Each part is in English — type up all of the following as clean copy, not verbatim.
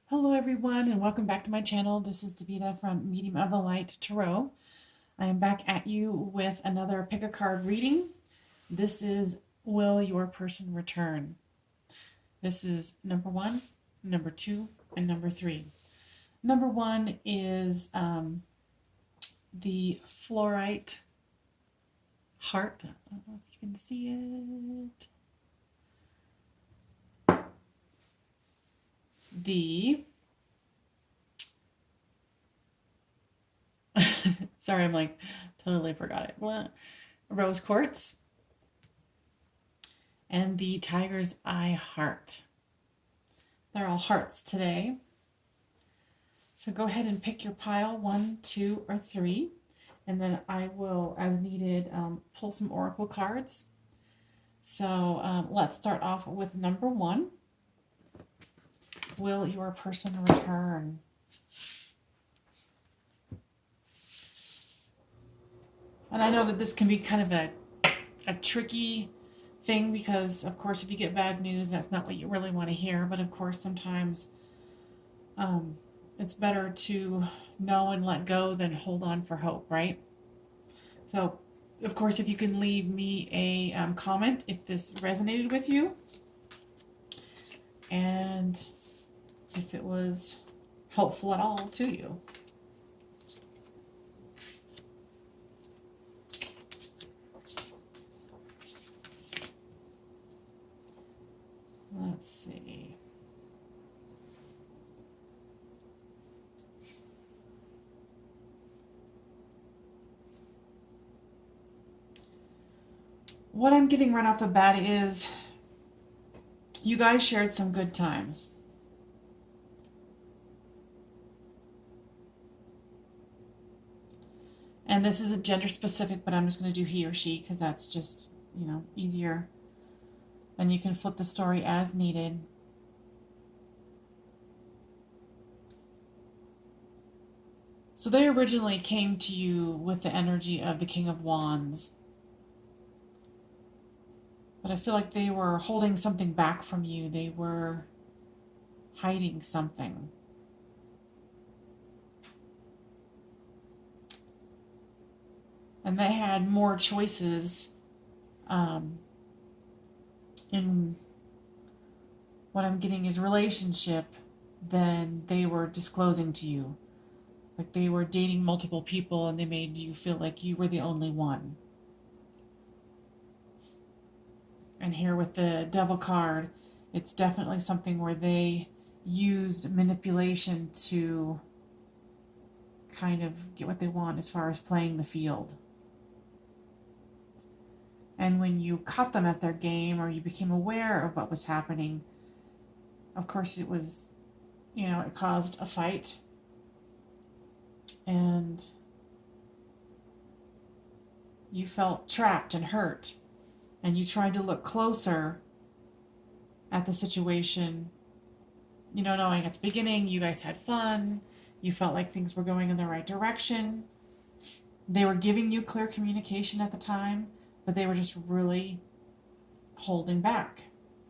Hello everyone and welcome back to my channel. This is Davida from Medium of the Light Tarot. I am back at you with another pick a card reading. This is Will Your Person Return? This is number 1, number 2, and number 3. Number 1 is the fluorite heart. I don't know if you can see it. The sorry, I'm like totally forgot it. What? Rose quartz and the tiger's eye heart. They're all hearts today. So go ahead and pick your pile 1, 2, or 3, and then I will, as needed, pull some oracle cards. So let's start off with number 1. Will your person return? And I know that this can be kind of a tricky thing because, of course, if you get bad news, that's not what you really want to hear. But, of course, sometimes it's better to know and let go than hold on for hope, right? So, of course, if you can leave me a comment if this resonated with you and if it was helpful at all to you. Let's see. What I'm getting right off the bat is you guys shared some good times. And this isn't gender specific, but I'm just going to do he or she because that's just, easier. And you can flip the story as needed. So they originally came to you with the energy of the King of Wands. But I feel like they were holding something back from you. They were hiding something. And they had more choices in what I'm getting is relationship than they were disclosing to you. Like they were dating multiple people and they made you feel like you were the only one. And here with the Devil card, it's definitely something where they used manipulation to kind of get what they want as far as playing the field. And when you caught them at their game or you became aware of what was happening, of course it was, it caused a fight. And you felt trapped and hurt. And you tried to look closer at the situation, knowing at the beginning you guys had fun, you felt like things were going in the right direction. They were giving you clear communication at the time, but they were just really holding back.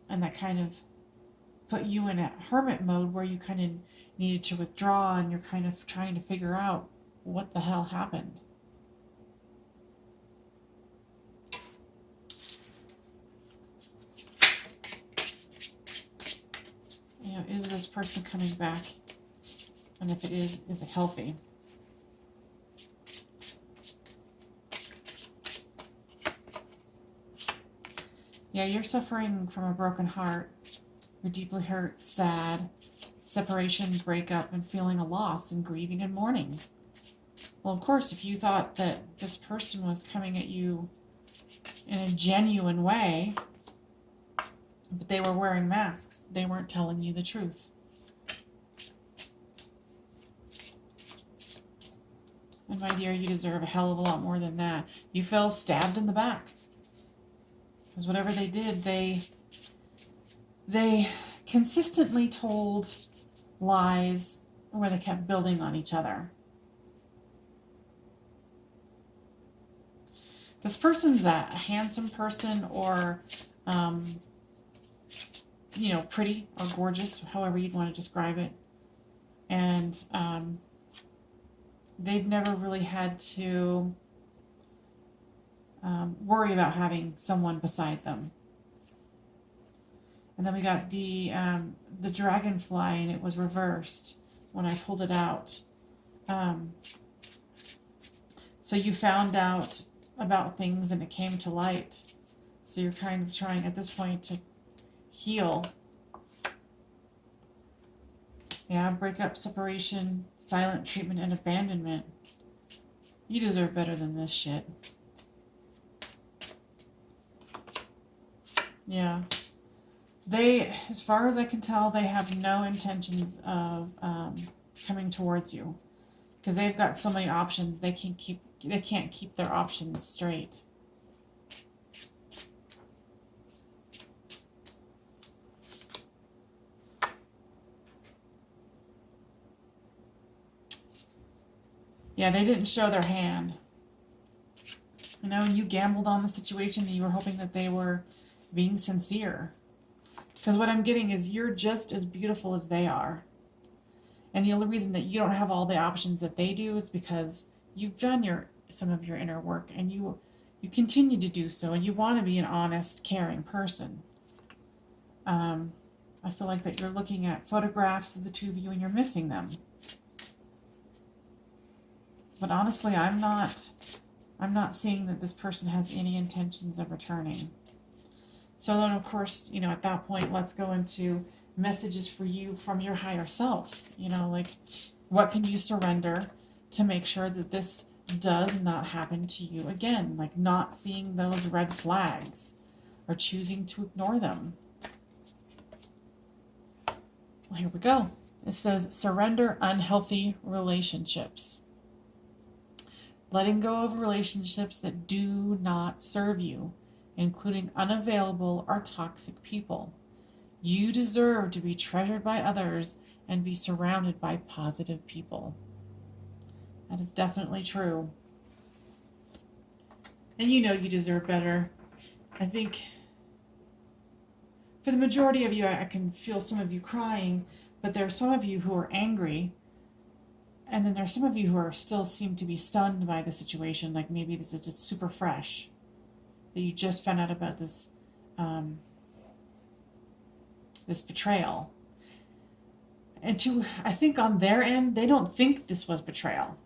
And that kind of put you in a hermit mode where you kind of needed to withdraw and you're kind of trying to figure out what the hell happened. Is this person coming back? And if it is it healthy? Yeah, you're suffering from a broken heart. You're deeply hurt, sad, separation, breakup, and feeling a loss and grieving and mourning. Well, of course, if you thought that this person was coming at you in a genuine way, but they were wearing masks, they weren't telling you the truth. And my dear, you deserve a hell of a lot more than that. You felt stabbed in the back. Because whatever they did, they consistently told lies where they kept building on each other. This person's a handsome person or pretty or gorgeous, however you'd want to describe it. And they've never really had to worry about having someone beside them. And then we got the dragonfly, and it was reversed when I pulled it out. So you found out about things and it came to light. So you're kind of trying at this point to heal. Yeah, breakup, separation, silent treatment, and abandonment. You deserve better than this shit. Yeah. They, as far as I can tell, they have no intentions of coming towards you. Because they've got so many options, they can't keep their options straight. Yeah, they didn't show their hand. You know, you gambled on the situation and you were hoping that they were being sincere. Because what I'm getting is you're just as beautiful as they are. And the only reason that you don't have all the options that they do is because you've done some of your inner work, and you continue to do so, and you want to be an honest, caring person. I feel like that you're looking at photographs of the two of you and you're missing them. But honestly, I'm not seeing that this person has any intentions of returning. So then, of course, you know, at that point, let's go into messages for you from your higher self. You know, like, what can you surrender to make sure that this does not happen to you again? Like, not seeing those red flags or choosing to ignore them. Well, here we go. It says, surrender unhealthy relationships. Letting go of relationships that do not serve you, including unavailable or toxic people. You deserve to be treasured by others and be surrounded by positive people. That is definitely true. And you know you deserve better. I think for the majority of you, I can feel some of you crying, but there are some of you who are angry. And then there are some of you who are still seem to be stunned by the situation, like maybe this is just super fresh, that you just found out about this this betrayal. And I think on their end, they don't think this was betrayal,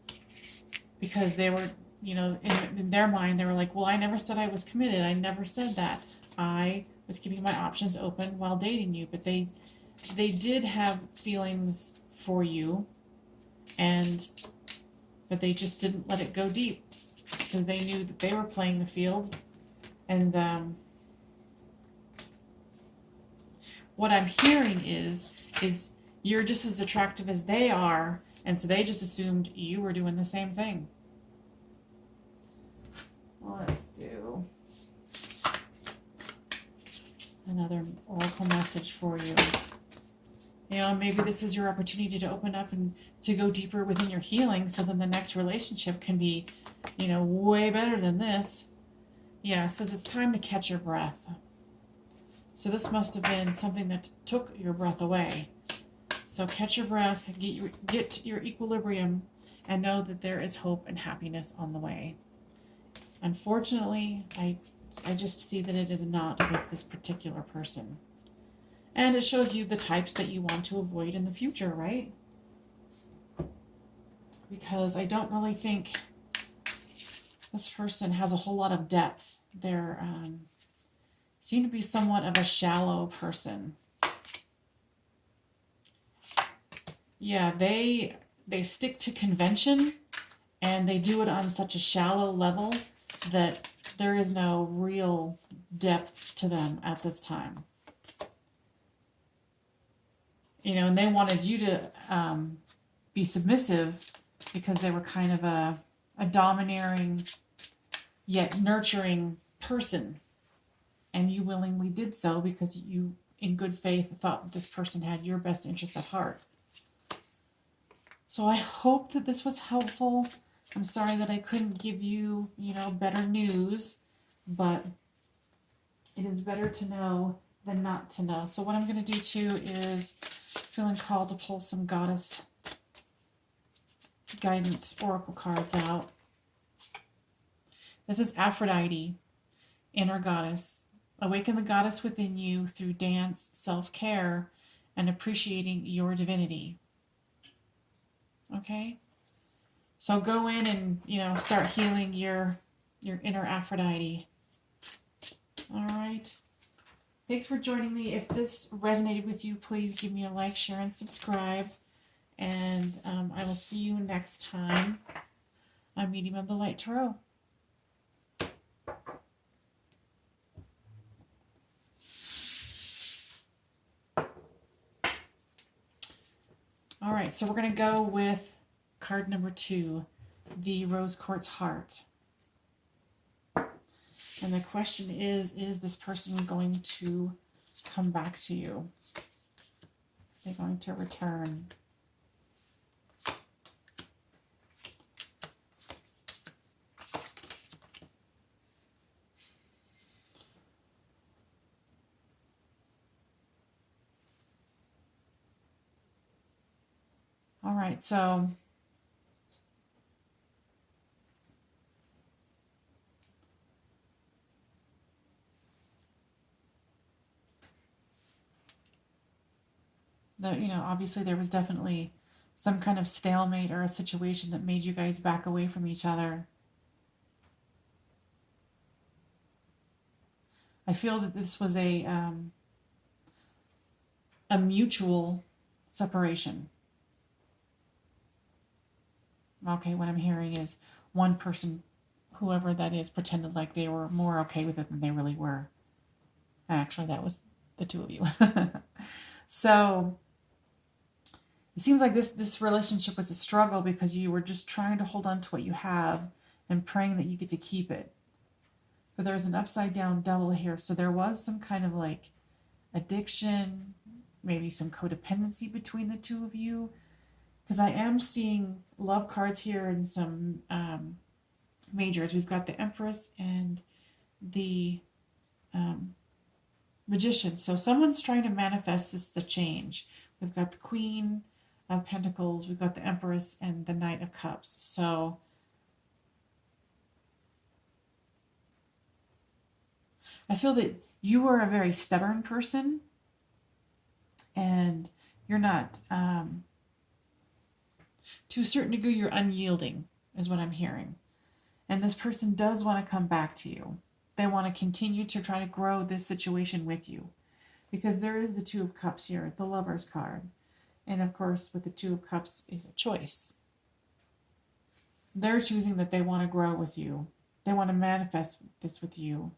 because they were, you know, in their mind, they were like, well, I never said I was committed. I never said that. I was keeping my options open while dating you. But they did have feelings for you, but they just didn't let it go deep, because they knew that they were playing the field. And what I'm hearing is you're just as attractive as they are, and so they just assumed you were doing the same thing. Well, let's do another oracle message for you. You know, maybe this is your opportunity to open up and to go deeper within your healing, so then the next relationship can be, you know, way better than this. Yeah, it says it's time to catch your breath. So this must have been something that took your breath away. So catch your breath, get your equilibrium, and know that there is hope and happiness on the way. Unfortunately, I just see that it is not with this particular person. And it shows you the types that you want to avoid in the future, right? Because I don't really think this person has a whole lot of depth. They're seem to be somewhat of a shallow person. Yeah, they stick to convention, and they do it on such a shallow level that there is no real depth to them at this time. You know, and they wanted you to be submissive, because they were kind of a domineering yet nurturing person. And you willingly did so because you, in good faith, thought that this person had your best interests at heart. So I hope that this was helpful. I'm sorry that I couldn't give you, you know, better news, but it is better to know than not to know. So what I'm going to do too is feeling called to pull some goddess guidance oracle cards out. This is Aphrodite, inner goddess. Awaken the goddess within you through dance, self-care, and appreciating your divinity. Okay? So go in and, start healing your inner Aphrodite. All right. Thanks for joining me. If this resonated with you, please give me a like, share, and subscribe. And I will see you next time on Medium of the Light Tarot. All right, so we're going to go with card number 2, the Rose Quartz Heart. And the question is this person going to come back to you? Are they going to return? All right, so obviously there was definitely some kind of stalemate or a situation that made you guys back away from each other. I feel that this was a mutual separation. Okay, what I'm hearing is one person, whoever that is, pretended like they were more okay with it than they really were. Actually, that was the two of you. So it seems like this relationship was a struggle because you were just trying to hold on to what you have and praying that you get to keep it. But there's an upside down devil here. So there was some kind of like addiction, maybe some codependency between the two of you. Because I am seeing love cards here and some majors. We've got the Empress and the Magician. So someone's trying to manifest the change. We've got the Queen of Pentacles. We've got the Empress and the Knight of Cups. So I feel that you are a very stubborn person and you're not... to a certain degree, you're unyielding, is what I'm hearing. And this person does want to come back to you. They want to continue to try to grow this situation with you. Because there is the Two of Cups here, the Lover's card. And of course, with the Two of Cups is a choice. They're choosing that they want to grow with you. They want to manifest this with you.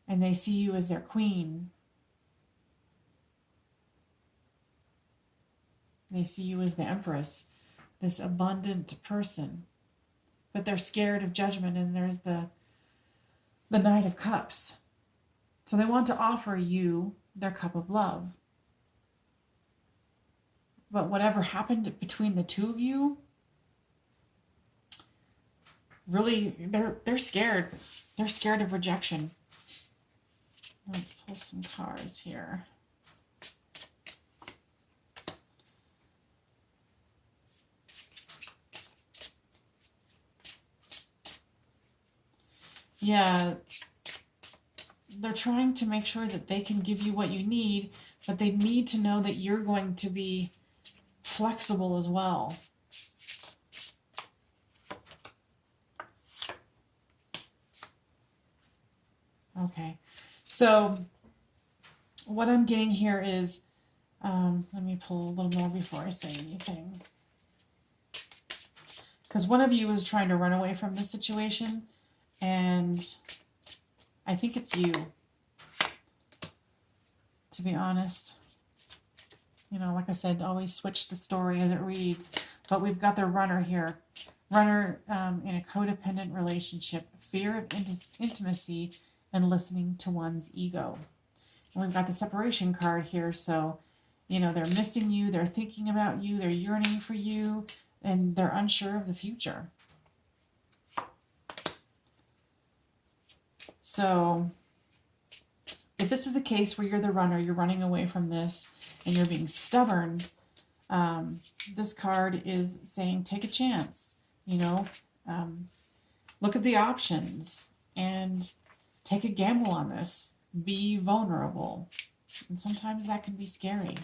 And they see you as their queen. They see you as the Empress, this abundant person. But they're scared of judgment, and there's the Knight of Cups. So they want to offer you their cup of love. But whatever happened between the two of you, really, they're scared. They're scared of rejection. Let's pull some cards here. Yeah, they're trying to make sure that they can give you what you need, but they need to know that you're going to be flexible as well. Okay, so what I'm getting here is, let me pull a little more before I say anything. Because one of you is trying to run away from this situation, and I think it's you, to be honest. Like I said, always switch the story as it reads. But we've got the runner here. Runner in a codependent relationship, fear of intimacy, and listening to one's ego. And we've got the separation card here. So, they're missing you, they're thinking about you, they're yearning for you, and they're unsure of the future. So if this is the case where you're the runner, you're running away from this, and you're being stubborn, This card is saying take a chance, you know, um, look at the options and take a gamble on this. Be vulnerable. And sometimes that can be scary.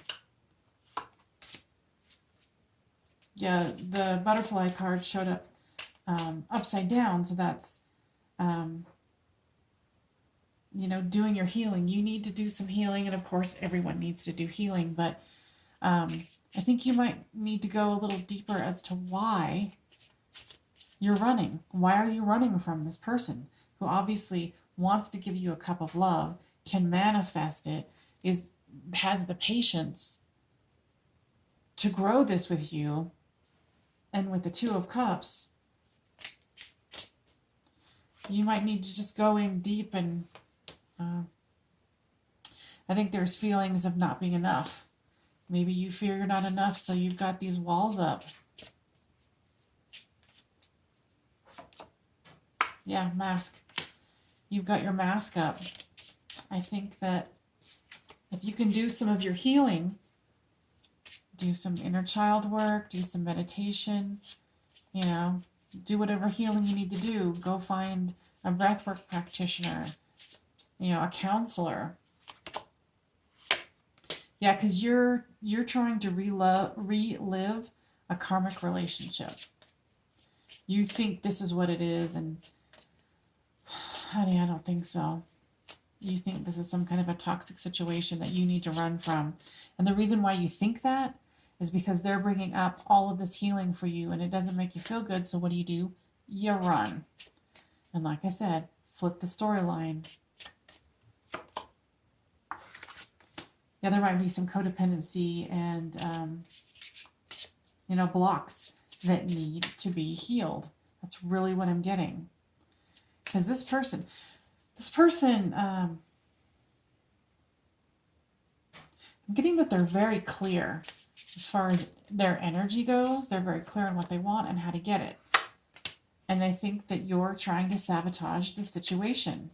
Yeah, the butterfly card showed up upside down, so that's, um, doing your healing. You need to do some healing, and of course, everyone needs to do healing, but I think you might need to go a little deeper as to why you're running. Why are you running from this person who obviously wants to give you a cup of love, can manifest it, has the patience to grow this with you, and with the Two of Cups, you might need to just go in deep and I think there's feelings of not being enough. Maybe you fear you're not enough, so you've got these walls up. Yeah, mask. You've got your mask up. I think that if you can do some of your healing, do some inner child work, do some meditation, do whatever healing you need to do. Go find a breathwork practitioner, a counselor. Yeah, because you're trying to relive a karmic relationship. You think this is what it is, and honey, I don't think so. You think this is some kind of a toxic situation that you need to run from. And the reason why you think that is because they're bringing up all of this healing for you, and it doesn't make you feel good, so what do? You run. And like I said, flip the storyline. Yeah, there might be some codependency and, blocks that need to be healed. That's really what I'm getting. Because this person, I'm getting that they're very clear as far as their energy goes. They're very clear on what they want and how to get it. And they think that you're trying to sabotage the situation.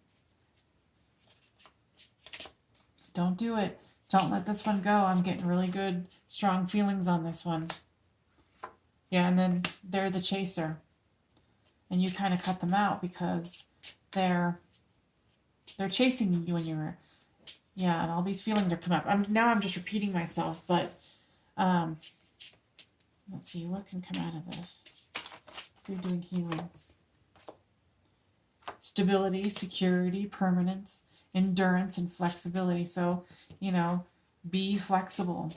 Don't do it. Don't let this one go. I'm getting really good, strong feelings on this one. Yeah, and then they're the chaser. And you kind of cut them out because they're chasing you and you're, yeah, and all these feelings are coming up. I'm just repeating myself, but let's see, what can come out of this? If you're doing healings. Stability, security, permanence, endurance, and flexibility. So, be flexible.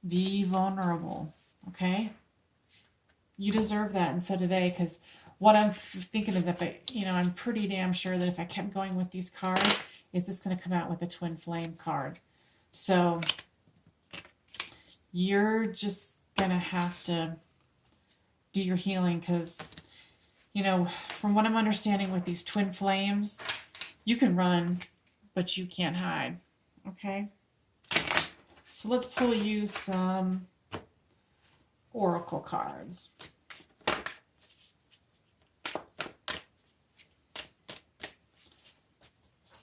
Be vulnerable, okay? You deserve that, and so do they, because what I'm thinking is I'm pretty damn sure that if I kept going with these cards, it's just going to come out with a twin flame card. So you're just going to have to do your healing because, from what I'm understanding with these twin flames, you can run, but you can't hide, okay? So let's pull you some oracle cards.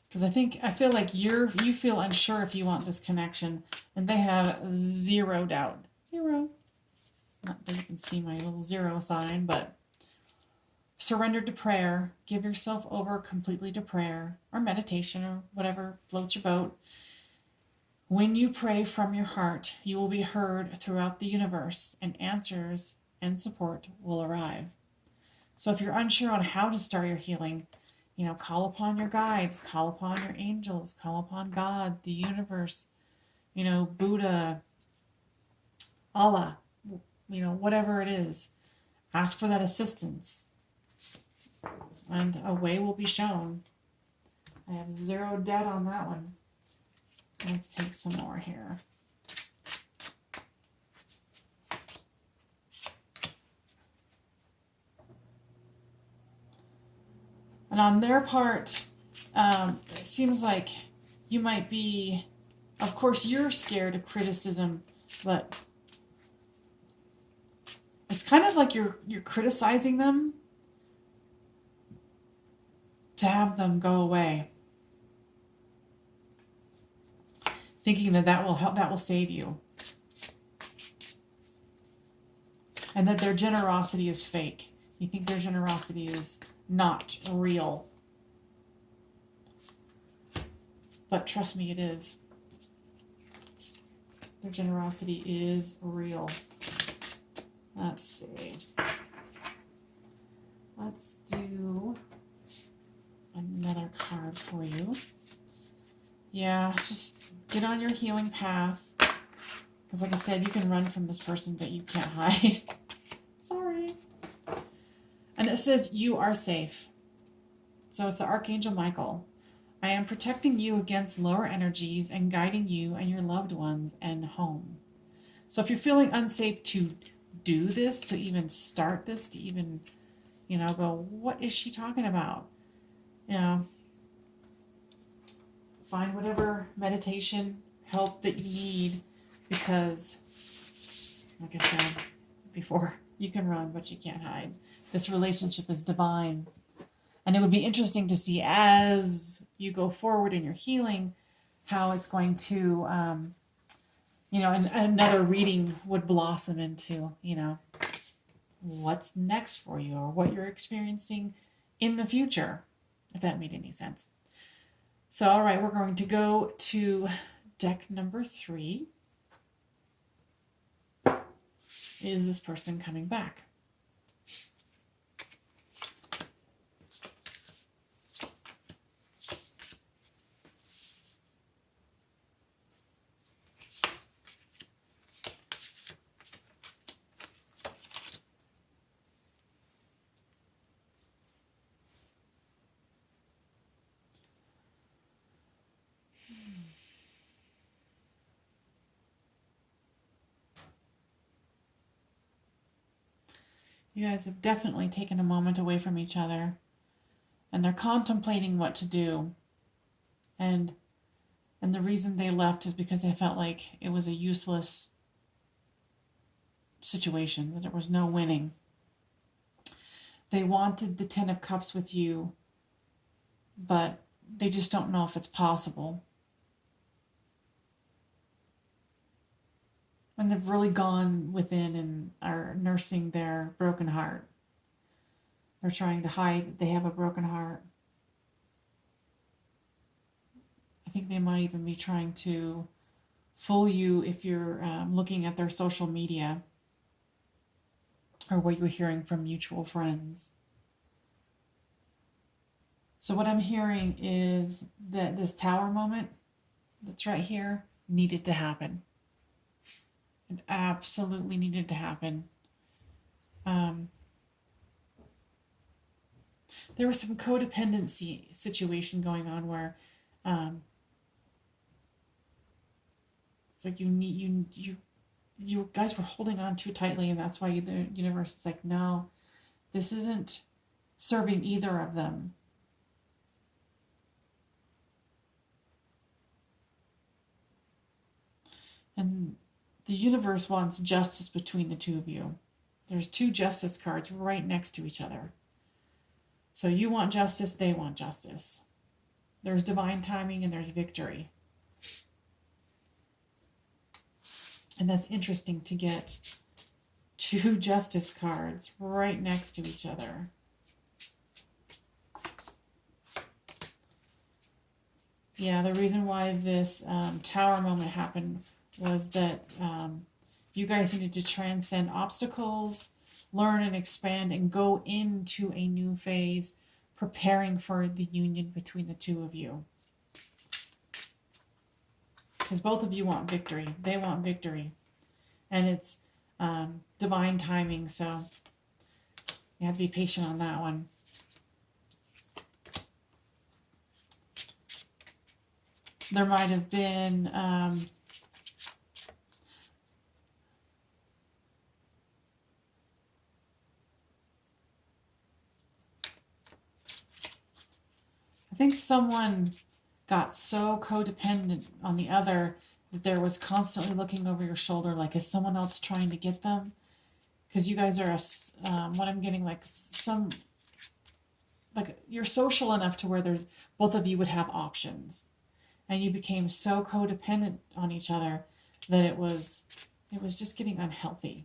Because I feel like you feel unsure if you want this connection, and they have zero doubt. Zero. Not that you can see my little zero sign, but surrender to prayer. Give yourself over completely to prayer or meditation or whatever floats your boat. When you pray from your heart, you will be heard throughout the universe, and answers and support will arrive. So if you're unsure on how to start your healing, call upon your guides, call upon your angels, call upon God, the universe, Buddha, Allah, whatever it is. Ask for that assistance, and a way will be shown. I have zero doubt on that one. Let's take some more here. And on their part, it seems like you might be, of course, you're scared of criticism, but it's kind of like you're criticizing them to have them go away, thinking that will help, that will save you. and that their generosity is fake. You think their generosity is not real. But trust me, it is. Their generosity is real. Let's see. Let's do another card for you. Yeah, just get on your healing path. Because like I said, you can run from this person, but you can't hide. Sorry. And it says, you are safe. So it's the Archangel Michael. I am protecting you against lower energies and guiding you and your loved ones and home. So if you're feeling unsafe to do this, to even start this, to even, go, what is she talking about? Find whatever meditation help that you need, because, like I said before, you can run, but you can't hide. This relationship is divine. And it would be interesting to see as you go forward in your healing, how it's going to, and another reading would blossom into, what's next for you or what you're experiencing in the future, if that made any sense. So, all right, we're going to go to deck number 3. Is this person coming back? You guys have definitely taken a moment away from each other, and they're contemplating what to do. And the reason they left is because they felt like it was a useless situation, that there was no winning. They wanted the 10 of Cups with you, but they just don't know if it's possible. And they've really gone within and are nursing their broken heart. They're trying to hide that they have a broken heart. I think they might even be trying to fool you if you're looking at their social media or what you're hearing from mutual friends. So what I'm hearing is that this tower moment that's right here needed to happen. It absolutely needed to happen. There was some codependency situation going on where it's like you guys were holding on too tightly, and that's why the universe is like, no, this isn't serving either of them. And the universe wants justice between the two of you. There's 2 justice cards right next to each other. So you want justice, they want justice. There's divine timing and there's victory. And that's interesting to get 2 justice cards right next to each other. Yeah, the reason why this tower moment happened was that you guys needed to transcend obstacles, learn and expand, and go into a new phase, preparing for the union between the 2 of you. Because both of you want victory. They want victory. And it's divine timing, so you have to be patient on that one. There might have been I think someone got so codependent on the other that there was constantly looking over your shoulder, like, is someone else trying to get them? Because you guys are what I'm getting, like you're social enough to where there's both of you would have options, and you became so codependent on each other that it was just getting unhealthy.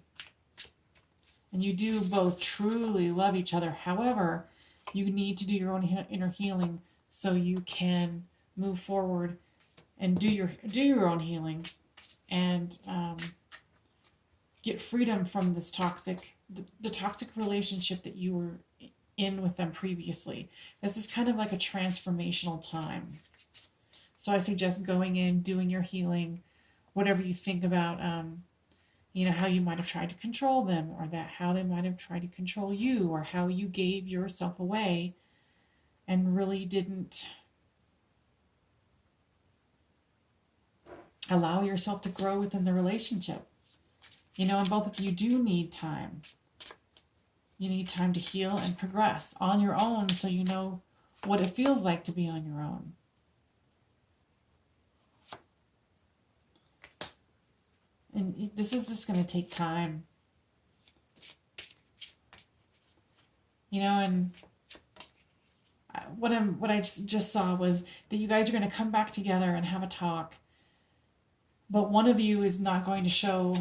And you do both truly love each other. However, you need to do your own inner healing so you can move forward and do your own healing and get freedom from this the toxic relationship that you were in with them previously. This is kind of like a transformational time. So I suggest going in, doing your healing, whatever you think about, how you might have tried to control them, or that how they might have tried to control you, or how you gave yourself away and really didn't allow yourself to grow within the relationship. And both of you do need time. You need time to heal and progress on your own so you know what it feels like to be on your own. And this is just going to take time. And what I just saw was that you guys are going to come back together and have a talk. But one of you is not going to show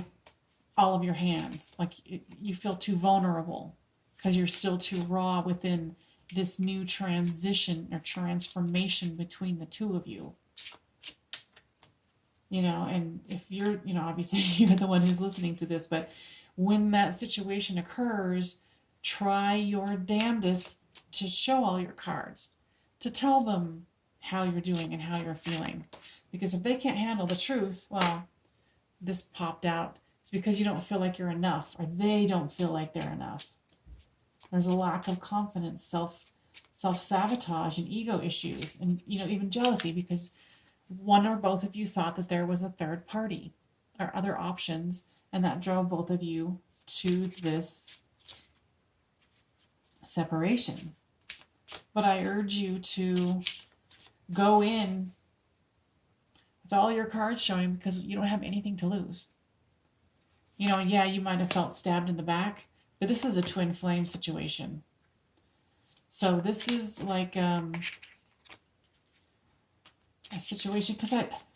all of your hands. Like you feel too vulnerable because you're still too raw within this new transition or transformation between the two of you. And if you're, obviously you're the one who's listening to this, but when that situation occurs, try your damnedest to show all your cards, to tell them how you're doing and how you're feeling. Because if they can't handle the truth, well, this popped out. It's because you don't feel like you're enough, or they don't feel like they're enough. There's a lack of confidence, self-sabotage, and ego issues, and even jealousy, because one or both of you thought that there was a third party or other options, and that drove both of you to this separation. But I urge you to go in with all your cards showing, because you don't have anything to lose. Yeah, you might have felt stabbed in the back, but this is a twin flame situation. So this is like a situation, because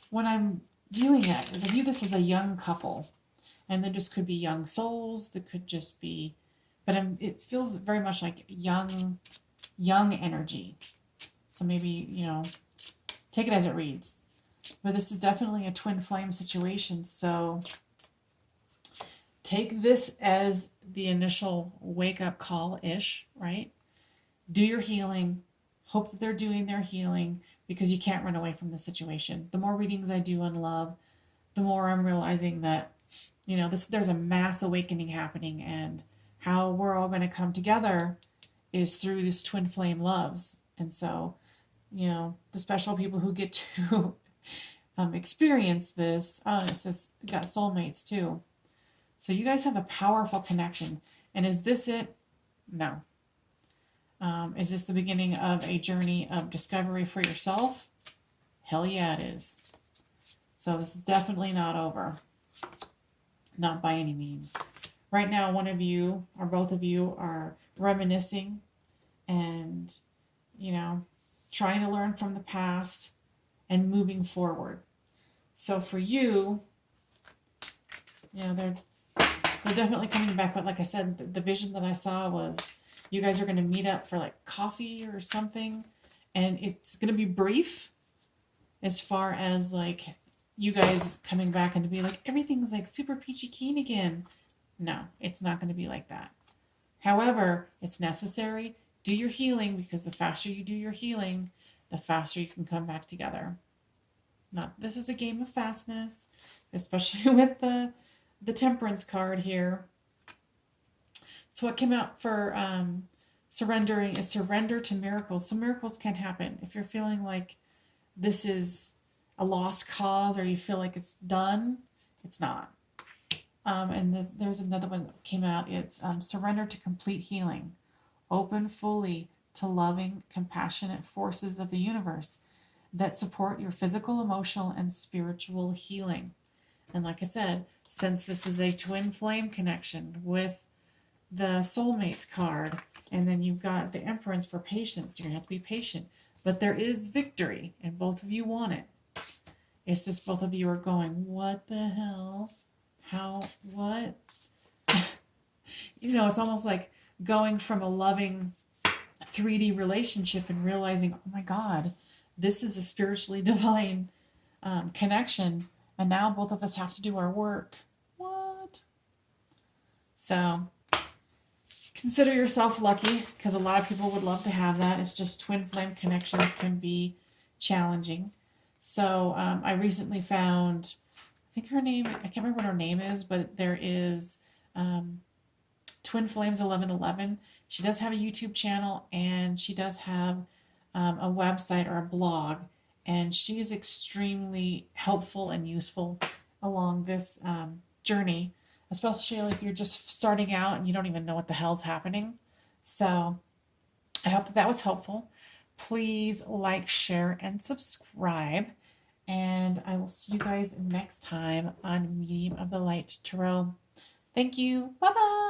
when I'm viewing it, I view this as a young couple, and there just could be young souls. That could just be, but it feels very much like young energy. So maybe take it as it reads. But this is definitely a twin flame situation. So take this as the initial wake up call-ish, right? Do your healing. Hope that they're doing their healing, because you can't run away from the situation. The more readings I do on love, the more I'm realizing that, there's a mass awakening happening, and how we're all going to come together is through this twin flame loves. And so, the special people who get to experience this, it says got soulmates too. So you guys have a powerful connection. And is this it? No. Is this the beginning of a journey of discovery for yourself? Hell yeah, it is. So this is definitely not over. Not by any means. Right now, one of you or both of you are reminiscing and, trying to learn from the past and moving forward. So for you, they're definitely coming back. But like I said, the vision that I saw was you guys are going to meet up for like coffee or something, and it's going to be brief as far as like you guys coming back and to be like everything's like super peachy keen again. No, it's not going to be like that. However, it's necessary. Do your healing, because the faster you do your healing, the faster you can come back together. This is a game of fastness, especially with the temperance card here. So what came out for surrendering is surrender to miracles. So miracles can happen. If you're feeling like this is a lost cause, or you feel like it's done, it's not. And there's another one that came out. It's surrender to complete healing. Open fully to loving, compassionate forces of the universe that support your physical, emotional, and spiritual healing. And like I said, since this is a twin flame connection with the soulmates card, and then you've got the Empress for patience, you're going to have to be patient. But there is victory, and both of you want it. It's just both of you are going, what the hell? How? What? it's almost like going from a loving 3D relationship and realizing, oh my God, this is a spiritually divine connection. And now both of us have to do our work. What? So consider yourself lucky, because a lot of people would love to have that. It's just twin flame connections can be challenging. So I recently found, I think her name, I can't remember what her name is, but there is Twin Flames 1111. She does have a YouTube channel, and she does have a website or a blog, and she is extremely helpful and useful along this journey, especially if you're just starting out and you don't even know what the hell's happening. So I hope that was helpful. Please like, share, and subscribe. And I will see you guys next time on Medium of the Light Tarot. Thank you. Bye bye.